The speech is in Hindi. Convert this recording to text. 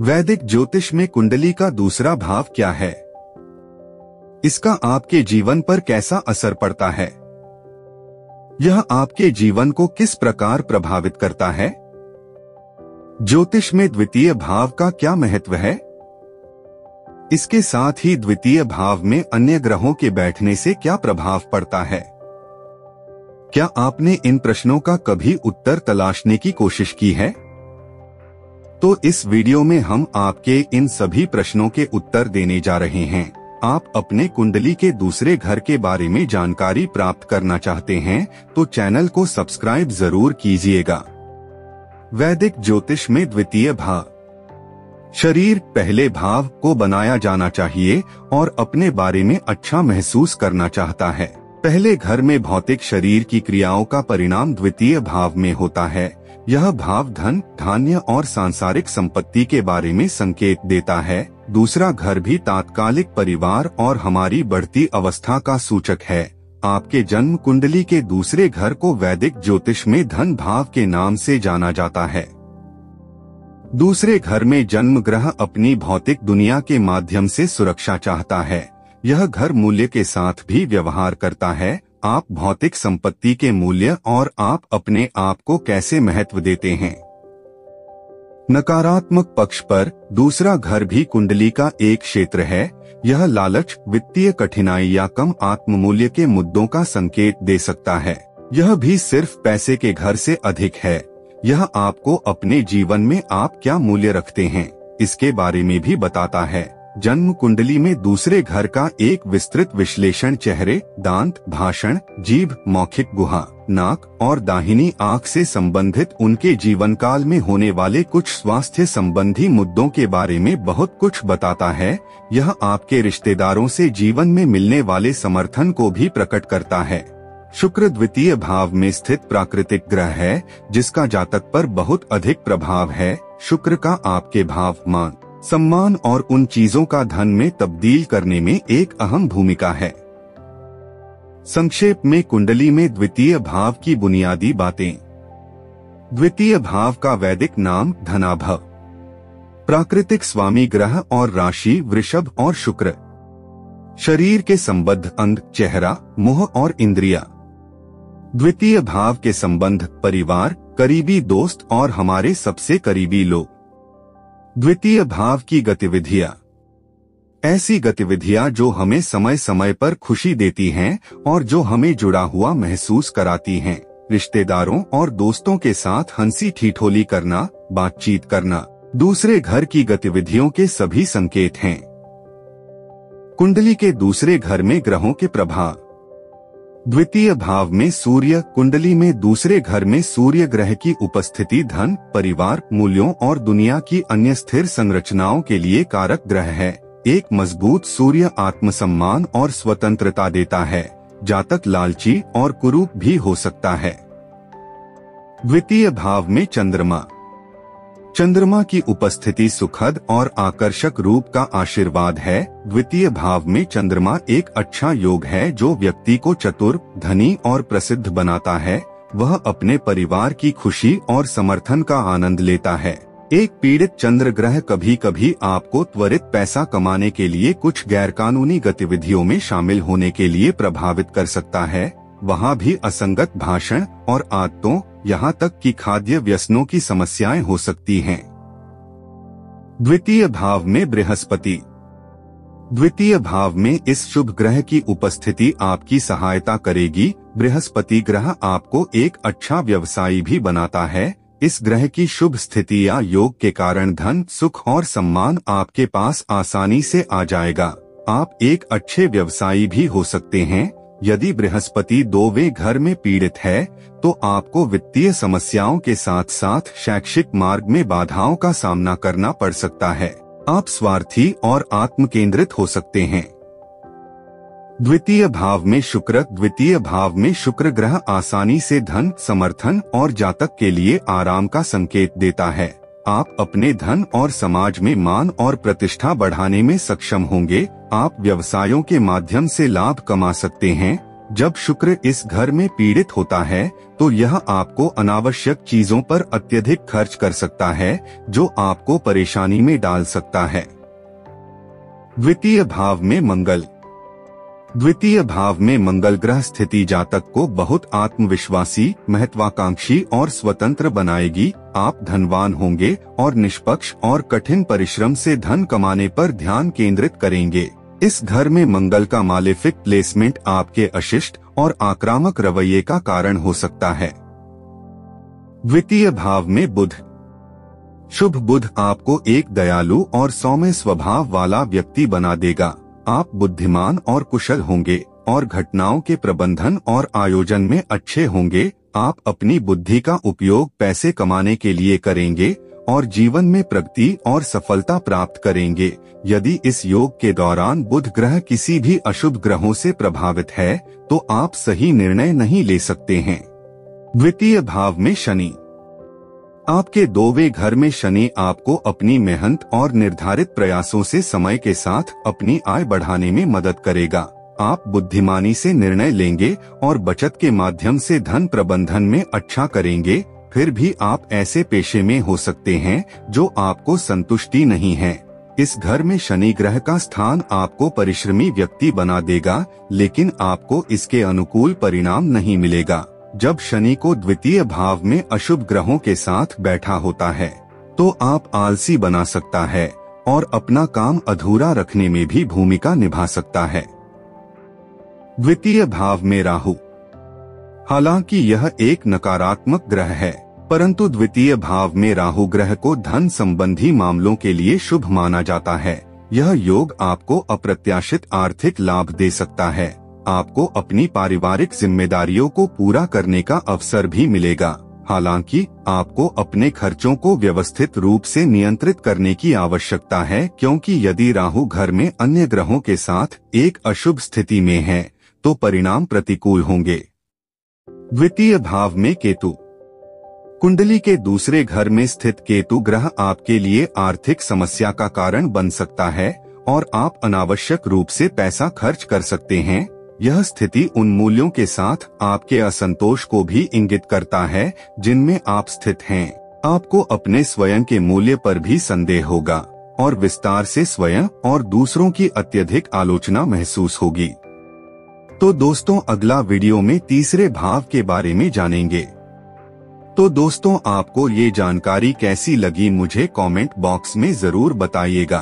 वैदिक ज्योतिष में कुंडली का दूसरा भाव क्या है? इसका आपके जीवन पर कैसा असर पड़ता है? यह आपके जीवन को किस प्रकार प्रभावित करता है? ज्योतिष में द्वितीय भाव का क्या महत्व है? इसके साथ ही द्वितीय भाव में अन्य ग्रहों के बैठने से क्या प्रभाव पड़ता है? क्या आपने इन प्रश्नों का कभी उत्तर तलाशने की कोशिश की है? तो इस वीडियो में हम आपके इन सभी प्रश्नों के उत्तर देने जा रहे हैं। आप अपने कुंडली के दूसरे घर के बारे में जानकारी प्राप्त करना चाहते हैं तो चैनल को सब्सक्राइब जरूर कीजिएगा। वैदिक ज्योतिष में द्वितीय भाव। शरीर पहले भाव को बनाया जाना चाहिए और अपने बारे में अच्छा महसूस करना चाहता है। पहले घर में भौतिक शरीर की क्रियाओं का परिणाम द्वितीय भाव में होता है। यह भाव धन, धान्य और सांसारिक संपत्ति के बारे में संकेत देता है। दूसरा घर भी तात्कालिक परिवार और हमारी बढ़ती अवस्था का सूचक है। आपके जन्म कुंडली के दूसरे घर को वैदिक ज्योतिष में धन भाव के नाम से जाना जाता है। दूसरे घर में जन्म ग्रह अपनी भौतिक दुनिया के माध्यम से सुरक्षा चाहता है। यह घर मूल्य के साथ भी व्यवहार करता है। आप भौतिक संपत्ति के मूल्य और आप अपने आप को कैसे महत्व देते हैं। नकारात्मक पक्ष पर दूसरा घर भी कुंडली का एक क्षेत्र है। यह लालच, वित्तीय कठिनाई या कम आत्ममूल्य के मुद्दों का संकेत दे सकता है। यह भी सिर्फ पैसे के घर से अधिक है। यह आपको अपने जीवन में आप क्या मूल्य रखते हैं इसके बारे में भी बताता है। जन्म कुंडली में दूसरे घर का एक विस्तृत विश्लेषण चेहरे, दांत, भाषण, जीभ, मौखिक गुहा, नाक और दाहिनी आंख से संबंधित उनके जीवन काल में होने वाले कुछ स्वास्थ्य संबंधी मुद्दों के बारे में बहुत कुछ बताता है। यह आपके रिश्तेदारों से जीवन में मिलने वाले समर्थन को भी प्रकट करता है। शुक्र द्वितीय भाव में स्थित प्राकृतिक ग्रह है जिसका जातक पर बहुत अधिक प्रभाव है। शुक्र का आपके भाव मान, सम्मान और उन चीजों का धन में तब्दील करने में एक अहम भूमिका है। संक्षेप में कुंडली में द्वितीय भाव की बुनियादी बातें। द्वितीय भाव का वैदिक नाम धनाभव। प्राकृतिक स्वामी ग्रह और राशि वृषभ और शुक्र। शरीर के संबद्ध अंग, चेहरा, मुंह और इंद्रिया। द्वितीय भाव के संबंध परिवार, करीबी दोस्त और हमारे सबसे करीबी लोग। द्वितीय भाव की गतिविधियां। ऐसी गतिविधियां जो हमें समय समय पर खुशी देती हैं और जो हमें जुड़ा हुआ महसूस कराती हैं। रिश्तेदारों और दोस्तों के साथ हंसी ठिठोली करना, बातचीत करना दूसरे घर की गतिविधियों के सभी संकेत हैं। कुंडली के दूसरे घर में ग्रहों के प्रभाव। द्वितीय भाव में सूर्य। कुंडली में दूसरे घर में सूर्य ग्रह की उपस्थिति धन, परिवार, मूल्यों और दुनिया की अन्य स्थिर संरचनाओं के लिए कारक ग्रह है। एक मजबूत सूर्य आत्मसम्मान और स्वतंत्रता देता है। जातक लालची और कुरूप भी हो सकता है। द्वितीय भाव में चंद्रमा। चंद्रमा की उपस्थिति सुखद और आकर्षक रूप का आशीर्वाद है। द्वितीय भाव में चंद्रमा एक अच्छा योग है जो व्यक्ति को चतुर, धनी और प्रसिद्ध बनाता है। वह अपने परिवार की खुशी और समर्थन का आनंद लेता है। एक पीड़ित चंद्र ग्रह कभी कभी आपको त्वरित पैसा कमाने के लिए कुछ गैरकानूनी गतिविधियों में शामिल होने के लिए प्रभावित कर सकता है। वहाँ भी असंगत भाषण और आदतों, यहाँ तक कि खाद्य व्यसनों की समस्याएं हो सकती हैं। द्वितीय भाव में बृहस्पति। द्वितीय भाव में इस शुभ ग्रह की उपस्थिति आपकी सहायता करेगी। बृहस्पति ग्रह आपको एक अच्छा व्यवसायी भी बनाता है। इस ग्रह की शुभ स्थिति या योग के कारण धन, सुख और सम्मान आपके पास आसानी से आ जाएगा। आप एक अच्छे व्यवसायी भी हो सकते हैं। यदि बृहस्पति दोवें घर में पीड़ित है तो आपको वित्तीय समस्याओं के साथ साथ शैक्षिक मार्ग में बाधाओं का सामना करना पड़ सकता है। आप स्वार्थी और आत्म केंद्रित हो सकते हैं। द्वितीय भाव में शुक्र। द्वितीय भाव में शुक्र ग्रह आसानी से धन, समर्थन और जातक के लिए आराम का संकेत देता है। आप अपने धन और समाज में मान और प्रतिष्ठा बढ़ाने में सक्षम होंगे। आप व्यवसायों के माध्यम से लाभ कमा सकते हैं। जब शुक्र इस घर में पीड़ित होता है तो यह आपको अनावश्यक चीजों पर अत्यधिक खर्च कर सकता है, जो आपको परेशानी में डाल सकता है। द्वितीय भाव में मंगल। द्वितीय भाव में मंगल ग्रह स्थिति जातक को बहुत आत्मविश्वासी, महत्वाकांक्षी और स्वतंत्र बनाएगी। आप धनवान होंगे और निष्पक्ष और कठिन परिश्रम से धन कमाने पर ध्यान केंद्रित करेंगे। इस घर में मंगल का मालेफिक प्लेसमेंट आपके अशिष्ट और आक्रामक रवैये का कारण हो सकता है। द्वितीय भाव में बुध। शुभ बुध आपको एक दयालु और सौम्य स्वभाव वाला व्यक्ति बना देगा। आप बुद्धिमान और कुशल होंगे और घटनाओं के प्रबंधन और आयोजन में अच्छे होंगे। आप अपनी बुद्धि का उपयोग पैसे कमाने के लिए करेंगे और जीवन में प्रगति और सफलता प्राप्त करेंगे। यदि इस योग के दौरान बुध ग्रह किसी भी अशुभ ग्रहों से प्रभावित है तो आप सही निर्णय नहीं ले सकते हैं। द्वितीय भाव में शनि। आपके 2वें घर में शनि आपको अपनी मेहनत और निर्धारित प्रयासों से समय के साथ अपनी आय बढ़ाने में मदद करेगा। आप बुद्धिमानी से निर्णय लेंगे और बचत के माध्यम से धन प्रबंधन में अच्छा करेंगे। फिर भी आप ऐसे पेशे में हो सकते हैं जो आपको संतुष्टि नहीं है। इस घर में शनि ग्रह का स्थान आपको परिश्रमी व्यक्ति बना देगा, लेकिन आपको इसके अनुकूल परिणाम नहीं मिलेगा। जब शनि को द्वितीय भाव में अशुभ ग्रहों के साथ बैठा होता है तो आप आलसी बना सकता है और अपना काम अधूरा रखने में भी भूमिका निभा सकता है। द्वितीय भाव में राहु। हालांकि यह एक नकारात्मक ग्रह है, परंतु द्वितीय भाव में राहु ग्रह को धन संबंधी मामलों के लिए शुभ माना जाता है। यह योग आपको अप्रत्याशित आर्थिक लाभ दे सकता है। आपको अपनी पारिवारिक जिम्मेदारियों को पूरा करने का अवसर भी मिलेगा। हालांकि आपको अपने खर्चों को व्यवस्थित रूप से नियंत्रित करने की आवश्यकता है, क्योंकि यदि राहु घर में अन्य ग्रहों के साथ एक अशुभ स्थिति में है तो परिणाम प्रतिकूल होंगे। द्वितीय भाव में केतु। कुंडली के दूसरे घर में स्थित केतु ग्रह आपके लिए आर्थिक समस्या का कारण बन सकता है और आप अनावश्यक रूप से पैसा खर्च कर सकते हैं। यह स्थिति उन मूल्यों के साथ आपके असंतोष को भी इंगित करता है जिनमें आप स्थित हैं। आपको अपने स्वयं के मूल्य पर भी संदेह होगा और विस्तार से स्वयं और दूसरों की अत्यधिक आलोचना महसूस होगी। तो दोस्तों, अगला वीडियो में तीसरे भाव के बारे में जानेंगे। तो दोस्तों, आपको ये जानकारी कैसी लगी मुझे कमेंट बॉक्स में जरूर बताइएगा।